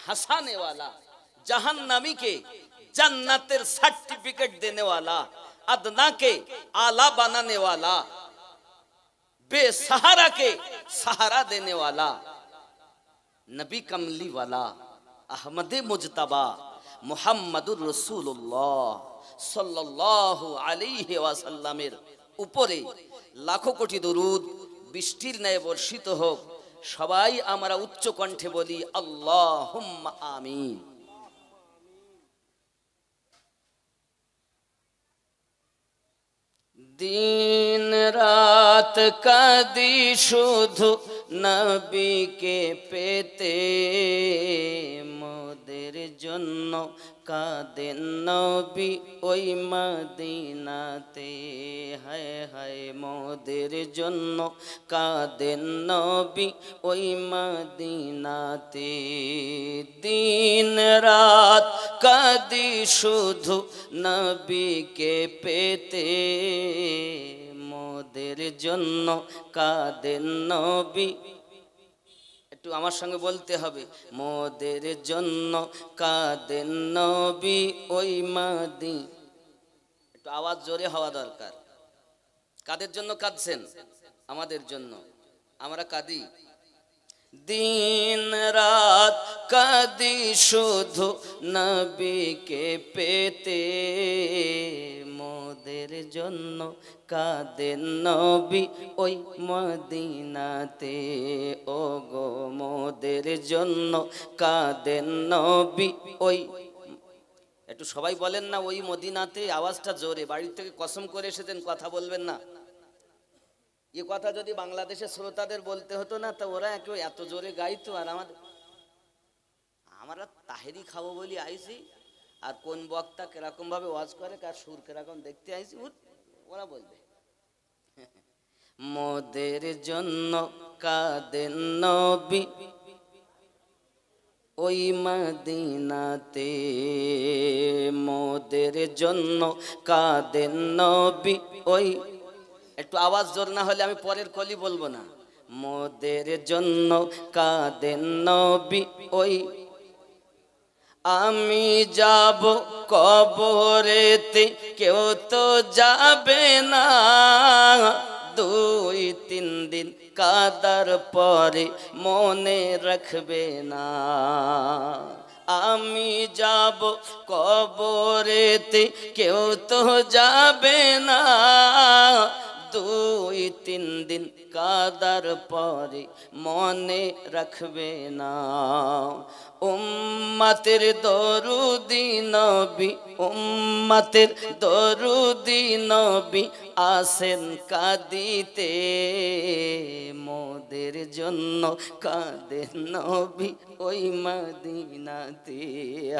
हंसाने वाला, जहन्नमी के जन्नतेर सर्टिफिकेट देने वाला, अदना के आला बनाने वाला, बेसहारा के सहारा देने वाला, नबी कमली वाला, अहमद मुजतबा मुहम्मदुर रसूलुल्लाह सल्लल्लाहु अलैहि वसल्लमेर উপরে লাখো কোটি দরুদ বৃষ্টির ন্যায় বর্ষিত হোক। সবাই আমরা উচ্চ কণ্ঠে বলি আল্লাহুম্মা আমিন। दिन रात कदी शुधु नबी के पेते मोदेर जन्नो कादेन नबी ओई मदीनाते हाय हाय मोदेर जन्नो कादेन नबी ओई मदीनाते दिन रात कदी शुधु नबी के पेते मोदेर जन्नो कादेन नबी। একটু আমার সঙ্গে বলতে হবে, মোদের জন্য কাঁদেন নবী ওই মাদি। একটু আওয়াজ জোরে হওয়া দরকার। কাদের জন্য কাঁদছেন? আমাদের জন্য। আমরা কাঁদি দিন রাত, কাঁদি শুধু নবীকে পেতে মোদের জন্য কাঁদেন নবী ওই মদিনাতে। ও গো মোদের জন্য কাঁদেন নবী ওই, একটু সবাই বলেন না ওই মদিনাতে, আওয়াজটা জোরে। বাড়ির থেকে কসম করে এসেছেন, কথা বলবেন না। এ কথা যদি বাংলাদেশের শ্রোতাদের বলতে হতো না, তা ওরা এত জোরে গাইতো। আর আমরা তাহেরি খাবো বলি আইসি, আর কোন বক্তা কিরকম ভাবে ওয়াজ করে, কার সুর কিরকম দেখতে আইসি, ওরা বলবে। মোদের জন্য কাঁদেন নবী ওই মদিনাতে, মোদের জন্য কাঁদেন নবী ওই। একটু আওয়াজ জোর না হলে আমি পরের কলি বলবো না। মোদের জন্য কাঁদেন নবী ওই। আমি যাব কবরেতে, কেউ তো যাবে না, 2-3 দিন কাদার পরে মনে রাখবে না। আমি যাব কবরেতে, কেউ তো যাবে না, 2-3 দিন কাদার পরে মনে রাখবে না। উম্মতের দরুদি নবী, উম্মতের দরুদি নবী আসেন কাঁদিতে মোদের জন্য কাঁদেন নবী ওই মদিনাতে।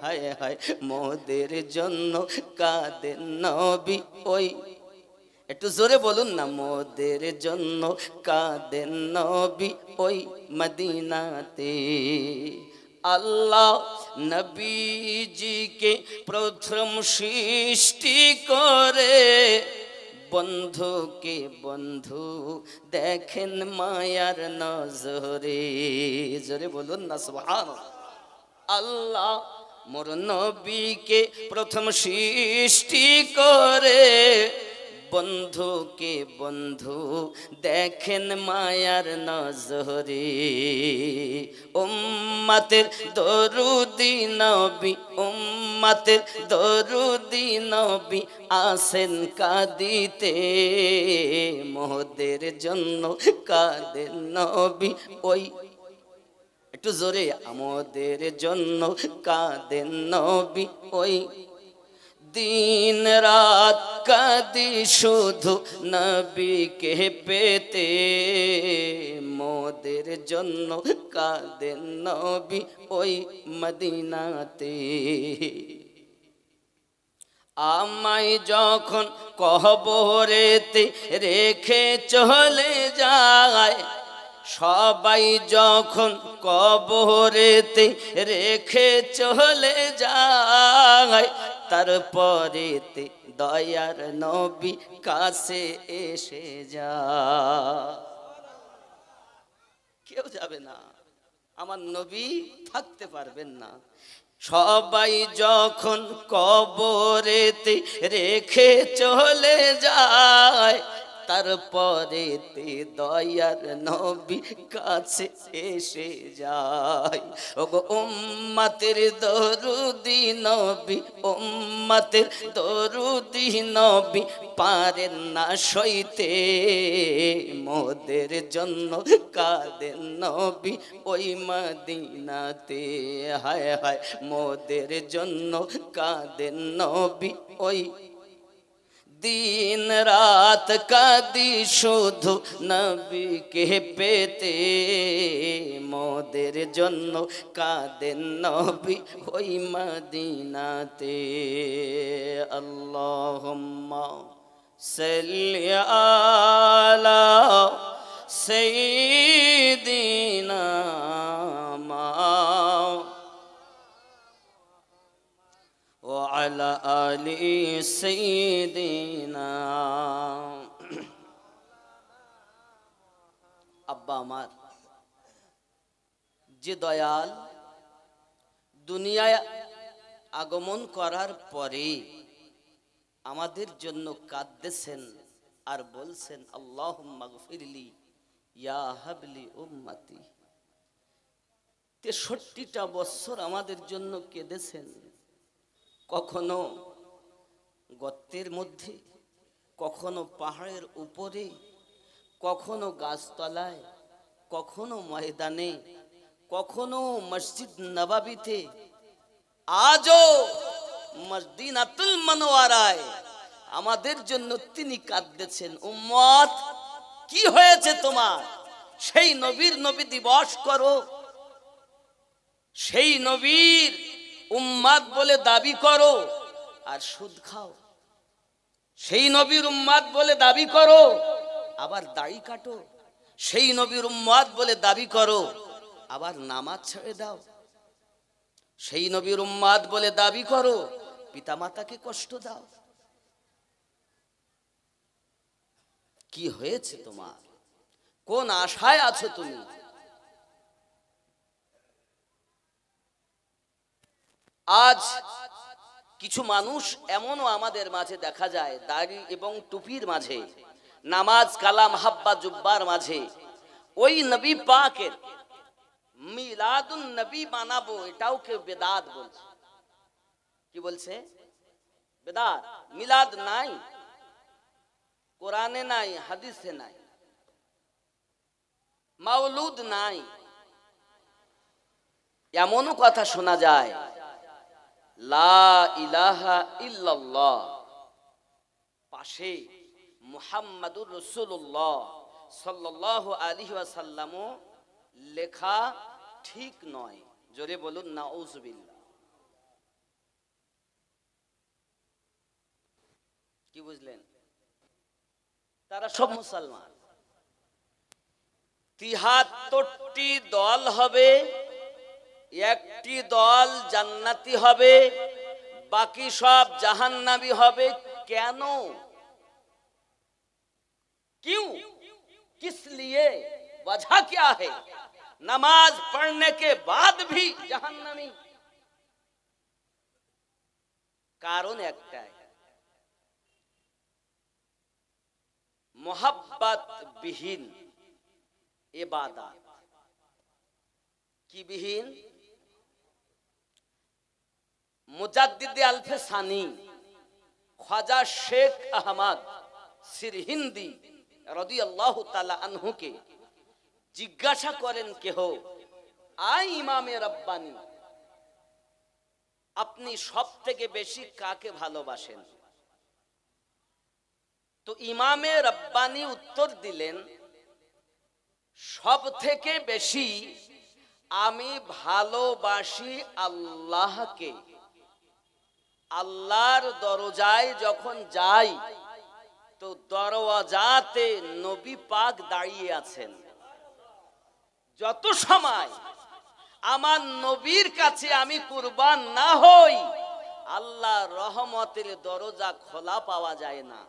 হায় হায় মোদের জন্য কাঁদেন নবী ওই। একটু জোরে বলুন না, মোদের জন্য কাঁদেন নবী ওই মদিনাতে। আল্লাহ নবীজিকে প্রথম সৃষ্টি করে বন্ধুকে বন্ধু দেখেন মায়ার নজরে। জোরে বলুন না সুবহানাল্লাহ। আল্লাহ মোর নবীকে প্রথম সৃষ্টি করে বন্ধুকে বন্ধু দেখেন মায়ার নজরে। উম্মতের দরুদি নবী, উম্মতের দরুদি নবী আসেন কাঁদিতে মোদের জন্য কাঁদেন নবী ওই। একটু জোরে, আমাদের জন্য কাঁদেন নবী ওই। दिन रात कदी शुधु नबीके पेते मोदेर जन्नो कादेन नबी ओई मदीनाते। आमाय जखन कबरेते रेखे चले जाय, সবাই যখন কবরেতে রেখে চলে যায়, তারপরেতে দয়ার নবী কাছে এসে যায়। কেউ যাবে না, আমার নবী থাকতে পারবেন না। সবাই যখন কবরেতে রেখে চলে যায়, তারপরে তে দয়ার নবী কাছে এসে যায়। ওগো উম্মতের দরুদি নবী, উম্মতের দরুদি নবী পারেন না সইতে, মোদের জন্য কাঁদেন নবী ওই মদিনাতে। হায় হায় মোদের জন্য কাঁদেন নবী ওই। দিন রাত কাঁদি শুধু নবীকে পেতে, মোদের জন্য কাঁদেন নবী ওই মদিনাতে। আল্লাহুম্মা সাল্লি আলা সাইয়্যিদিনা وعلى آل سيدنا। আব্বা আমার যে দয়াল দুনিয়ায় আগমন করার পরে আমাদের জন্য কাঁদতেছেন আর বলছেন আল্লাহুম্মা গফিরলি ইয়া হাবলি উম্মতি। 63টা বছর আমাদের জন্য কেঁদেছেন, কখনো গর্তের মধ্যে, কখনো পাহাড়ের উপরে, কখনো গাছতলায়, কখনো ময়দানে, কখনো মসজিদ নববীতে, আজও মদিনাতুল মুনাওয়ারায় আমাদের জন্য তিনি কাঁদতেছেন। উম্মত কি হয়েছে তোমার? সেই নবীর নবী দিবস করো, সেই নবীর উম্মাদ বলে দাবি করো আর সুদ খাও। সেই নবীর উম্মাদ বলে দাবি করো আবার দাড়ি কাটো। সেই নবীর উম্মাদ বলে দাবি করো আবার নামাজ ছেড়ে দাও। সেই নবীর উম্মাদ বলে দাবি করো পিতামাতাকে কষ্ট দাও। কি হয়েছে তোমার? কোন আশায় আছো তুমি? আজ কিছু মানুষ এমনও আমাদের মাঝে দেখা যায়, দাড়ি এবং টুপির মাঝে, নামাজ কালাম হাব্বা জুব্বার মাঝে ওই নবী পাকের মিলাদুন নবী বানাবো, এটাও কেউ বেদাত বলছে। কি বলছে? বেদাত। মিলাদ নাই, কোরআনে নাই, হাদিসে নাই, মাওলুদ নাই, এমনও কথা শোনা যায় লা ইলাহা ইল্লাল্লাহ পাশে মুহাম্মাদুর রাসূলুল্লাহ সাল্লাল্লাহু আলাইহি ওয়াসাল্লাম লেখা ঠিক নয়। জোরে বলুন নাউযুবিল্লাহ। কি বুঝলেন? তারা সব মুসলমান। 73টি দল হবে, একটি দল জান্নাতি হবে, বাকি সব জাহান্নামী হবে। কেন? क्यों? किस लिए? वजह क्या है? नमाज पढ़ने के बाद भी जहन्नमी। कारण एकटाई, मोहब्बत विहीन इबादत। की विहीन? मुजद्दिद अल्फे सानी ख्वाजा शेख अहमद सिरहिंदी রাদিয়াল্লাহু তাআলা আনহুকে জিজ্ঞাসা করেন কেহ, আই ইমামে রব্বানি, আপনি সব থেকে বেশি কাকে ভালোবাসেন? তো ইমামে রব্বানি উত্তর দিলেন, সব থেকে বেশি আমি ভালোবাসি আল্লাহকে। আল্লাহর দরজায় যখন যাই তো দরওয়াজাতে নবী পাক দাঁড়িয়ে আছেন। যত সময় আমার নবীর কাছে আমি কুরবান না হই, আল্লাহর রহমতের দরজা খোলা পাওয়া যায় না।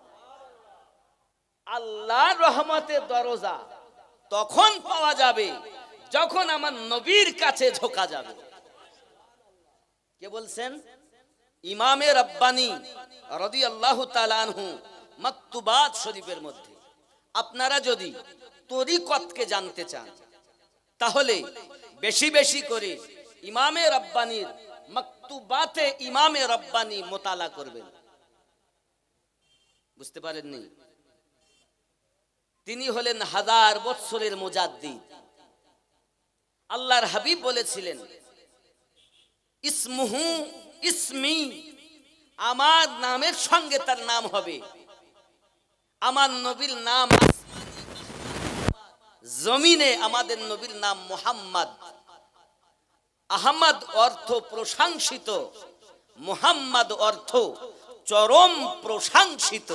আল্লাহর রহমতের দরজা তখন পাওয়া যাবে যখন আমার নবীর কাছে ঝোঁকা যাবে। কে বলছেন? ইমামে রব্বানি রাদিয়াল্লাহু তাআলা আনহু মাকতুবাত শরীফের মধ্যে। আপনারা যদি তরিকতকে জানতে চান তাহলে বেশি বেশি করে ইমামে রব্বানির মাকতুবাতে ইমামে রব্বানি মোতালা করবেন। বুঝতে পারেননি? তিনি হলেন 1000 বছরের মুজাদ্দিদ। আল্লাহর হাবিব বলেছিলেন, ইসমুহু ইসমি, আমার নামের সঙ্গে তার নাম হবে। আমার নবীর নাম জমিনে, আমাদের নবীর নাম মুহাম্মদ। আহমদ অর্থ প্রশংসিত, মুহাম্মদ অর্থ চরম প্রশংসিত।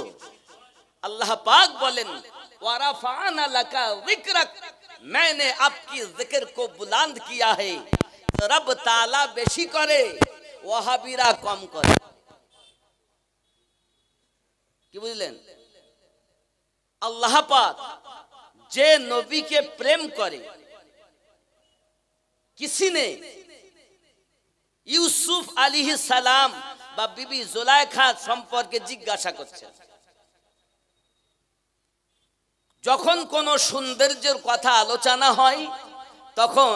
আল্লাহ পাক বলেন, ওয়ারাফানা লাকা যিকরাক, मैंने आपकी जिक्र को बुलंद किया है। रब ताला বেশি করে, ওয়াহাবিরা কম করে। কি বুঝলেন? আল্লাহ পাক যে নবীকে প্রেম করে, किसी ने ইউসুফ আলাইহিস সালাম বা বিবি জুলাইখা সম্পর্কে জিজ্ঞাসা করছে। যখন কোন সৌন্দর্যের কথা আলোচনা হয় তখন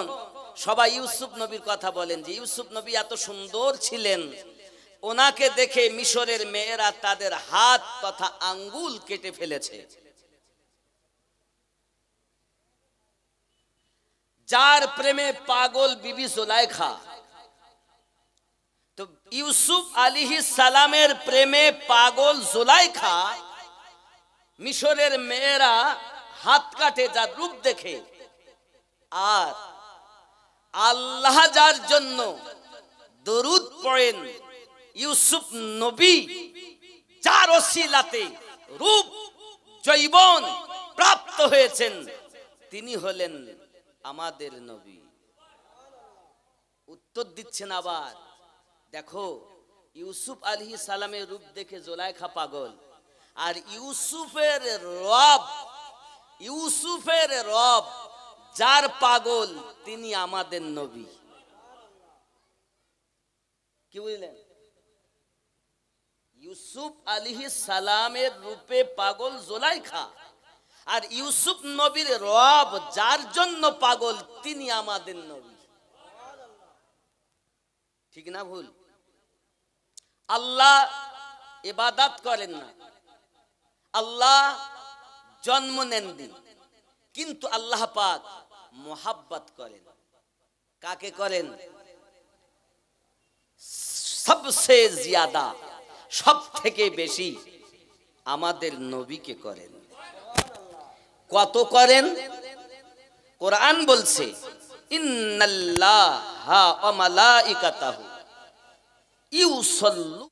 সবাই ইউসুফ নবীর কথা বলেন, যে ইউসুফ নবী এত সুন্দর ছিলেন, ওনাকে দেখে মিশরের মেয়েরা তাদের হাত তথা আঙ্গুল কেটে ফেলেছে। যার প্রেমে পাগল বিবি জুলাইখা, তো ইউসুফ আলাইহিস সালামের প্রেমে পাগল জুলাইখা, মিশরের মেয়েরা হাত কাটে যার রূপ দেখে। আর আল্লাহ যার জন্য দরুদ পড়েন, ইউসুফ নবী যার ওসিলাতে রূপ যৌবন প্রাপ্ত হয়েছেন, তিনি হলেন আমাদের নবী। উত্তর দিচ্ছেন আবার, দেখো ইউসুফ আলাইহিস সালামের রূপ দেখে জুলাইখা পাগল, আর ইউসুফের রব যার পাগল, তিনি আমাদের নবী। কি বুঝলেন? ইউসুফ আলাইহিস সালামের রূপে পাগল জুলাইখা, আর ইউসুফ নবীর রব যার জন্য পাগল, তিনি আমাদের নবী। ঠিক না ভুল? আল্লাহ ইবাদত করেন না, আল্লাহ জন্ম নেন দিন, কিন্তু আল্লাহ পাক মোহাব্বত করেন। কাকে করেন? সবসে জিয়াদা, সব থেকে বেশি আমাদের নবীকে করেন। কত করেন? কোরআন বলছে, ইন্নাল্লাহা ওয়া মালাইকাতাহু ইউসাল্লু,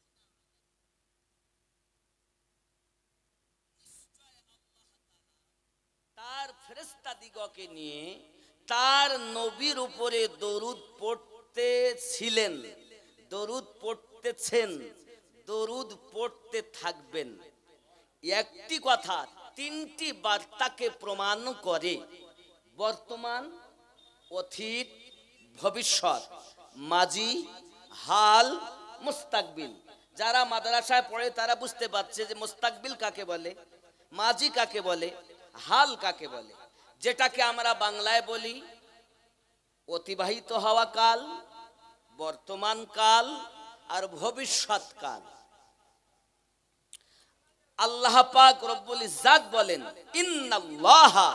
তার ফেরেশতাদিগকে নিয়ে তার নবীর উপরে দরুদ পড়তেছিলেন, দরুদ পড়তেছেন, দরুদ পড়তে থাকবেন। একটি কথা 3টি বার্তাকে প্রমাণ করে, বর্তমান, অতীত, ভবিষ্যৎ, মাজি, হাল, মুস্তাকবিল। যারা মাদ্রাসায় পড়ে তারা বুঝতে পারছে যে মুস্তাকবিল কাকে বলে, মাজি কাকে বলে, হাল কাকে বলে। যেটাকে আমরা বাংলায় বলি অতিবাহিত হওয়া কাল, বর্তমান কাল আর ভবিষ্যৎ কাল। আল্লাহ পাক রব্বুল ইজ্জাত বলেন, ইন্নাল্লাহা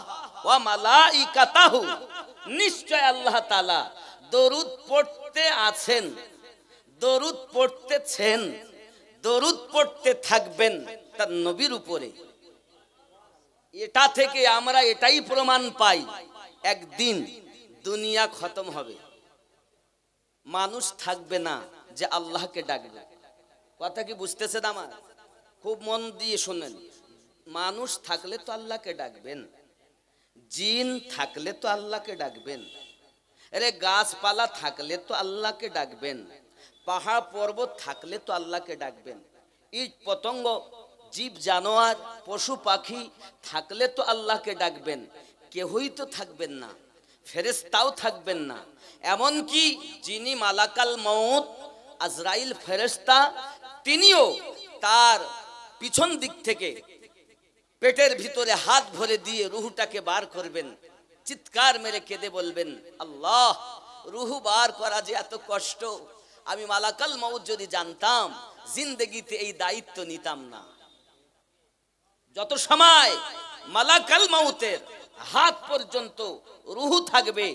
ওয়া মালাইকাতাহু, নিশ্চয় আল্লাহ তাআলা দরুদ পড়তে আছেন, দরুদ পড়তেছেন, দরুদ পড়তে থাকবেন তার নবীর উপরে। এটা থেকে আমরা এটাই প্রমাণ পাই, একদিন দুনিয়া খতম হবে, মানুষ থাকবে না যে আল্লাহকে ডাকবে। কথা কি বুঝতেছেন আমার? খুব মন দিয়ে শোনেন। মানুষ থাকলে তো আল্লাহকে ডাকবেন, জিন থাকলে তো আল্লাহকে ডাকবেন, আরে গাছপালা থাকলে তো আল্লাহকে ডাকবেন, পাহাড় পর্বত থাকলে তো আল্লাহকে ডাকবেন, ইট পতঙ্গ জীব জানোয়ার পশু পাখি থাকলে তো আল্লাহকে ডাকবেন। কেউই তো থাকবেন না। ফেরেশতাও থাকবেন না। এমনকি যিনি মালাকাল মউত আজরাইল ফেরেশতা, তিনিও তার পিছন দিক থেকে পেটের ভিতরে হাত ভরে দিয়ে রুহটাকে বার করবেন, চিৎকার মেরে কেঁদে বলবেন, আল্লাহ, রুহু বার করা যে এত কষ্ট, আমি মালাকাল মউত যদি জানতাম জিন্দেগিতে এই দায়িত্ব নিতাম না। যত সময় মালাকাল মউতের হাত পর্যন্ত রুহু থাকবে,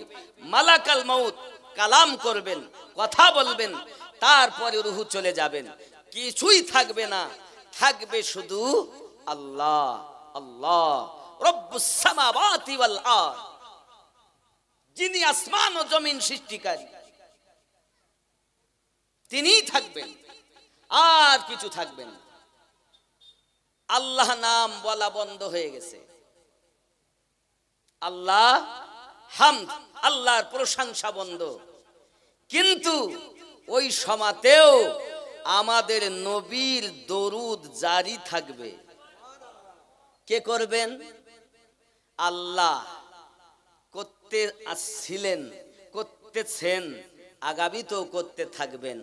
মালাকাল মউত কালাম করবেন, কথা বলবেন, তারপরে রুহু চলে যাবেন, কিছুই থাকবে না, থাকবে শুধু আল্লাহ। আল্লাহ রব্বুস সামাওয়াতি ওয়াল আরদ, যিনি আসমান ও জমিন সৃষ্টিকারী, তিনিই থাকবেন, আর কিছু থাকবে না। আল্লাহ নাম বলা বন্ধ হয়ে গেছে। আল্লাহ হামদ, আল্লাহর প্রশংসা বন্ধ। কিন্তু ওই সময়তেও আমাদের নবীর দরুদ জারি থাকবে। কে করবেন? আল্লাহ করতে আসছিলেন, করতেছেন, আগামীতেও করতে থাকবেন।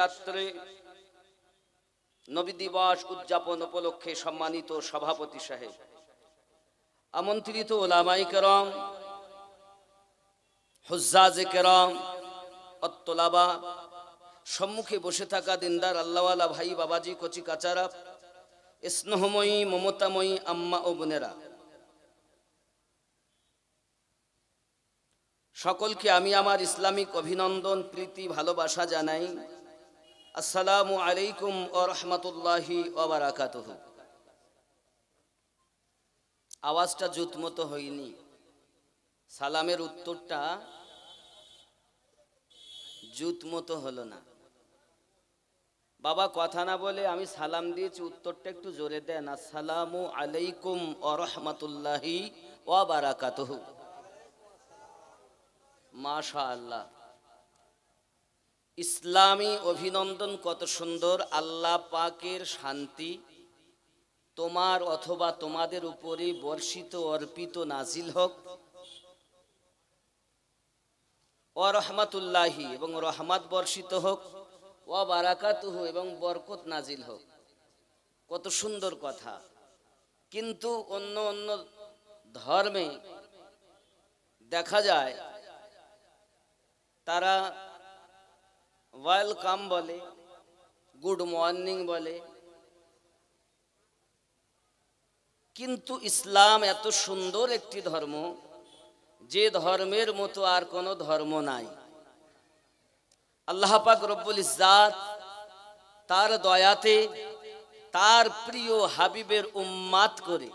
রাত্রে নবী দিবস উদযাপন উপলক্ষে সম্মানিত সভাপতি সাহেব, আমন্ত্রিত উলামায়ে কেরাম, হুজ্জাজে কেরাম, অত্তলাবা, সম্মুখে বসে থাকা দিনদার আল্লাহওয়ালা ভাই, বাবাজি, কচি কাচারা, স্নেহময়ী মমতাময়ী আম্মা ও বোনেরা, সকলকে আমি আমার ইসলামিক অভিনন্দন, প্রীতি, ভালোবাসা জানাই। আসসালামু আলাইকুম ওয়া রাহমাতুল্লাহি ওয়া বারাকাতুহু। আওয়াজটা জুত মতো হয়নি, সালামের উত্তরটা জুত মতো হলো না। বাবা কথা না বলে আমি সালাম দিয়েছি, উত্তরটা একটু জোরে দেন। আসসালামু আলাইকুম ওয়া রাহমাতুল্লাহি ওয়া বারাকাতুহু। মাশাআল্লাহ, ইসলামী অভিনন্দন কত সুন্দর। আল্লাহ পাকের শান্তি তোমার অথবা তোমাদের উপরে বর্ষিত, অর্পিত, নাজিল হোক। ওয়া রাহমাতুল্লাহি, এবং রহমত বর্ষিত হোক। ওয়া বারাকাতুহু, এবং বরকত নাজিল হোক। কত সুন্দর কথা। কিন্তু অন্য অন্য ধর্মে দেখা যায় তারা ওয়েলকাম বলে, গুড মর্নিং বলে, কিন্তু ইসলাম এত সুন্দর একটি ধর্ম, যে ধর্মের মতো আর কোনো ধর্ম নাই। আল্লাহ পাক রব্বুল ইজ্জাত তার দয়াতে তার প্রিয় হাবিবের উম্মাত করে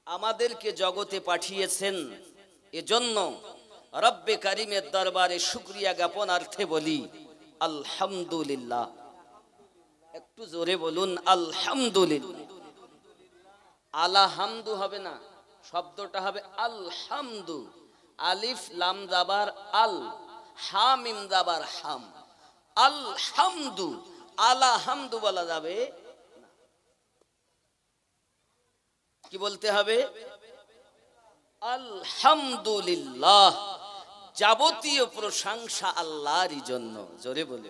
আমাদেরকে জগতে পাঠিয়েছেন। এজন্য রব্বে কারিমের দরবারে শুকরিয়া জ্ঞাপনার্থে বলি আলহামদুলিল্লাহ। একটু জোরে বলুন আলহামদুলিল্লাহ। আলাহামদু হবে না, শব্দটা হবে আলহামদু। আলিফ লাম জাবার আল, হা মিম জাবার হাম। আলহামদু, আলাহামদু বলা যাবে না। কি বলতে হবে? আলহামদুলিল্লাহ। যাবতীয় প্রশংসা আল্লাহরই জন্য। জোরে বলে।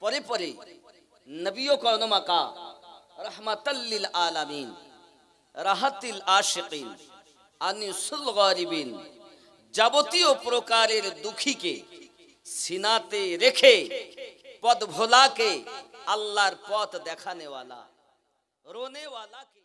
পরে পরে নবীও কওনো মাকা রহমাতাল লিল আলামিন, রাহাতিল আশিকিন, আনিসুল গারিবিন, যাবতীয় প্রকারের দুঃখীকে সিনাতে রেখে পথ ভোলাকে আল্লাহর পথ দেখানেওয়ালা, রোনেওয়ালাকে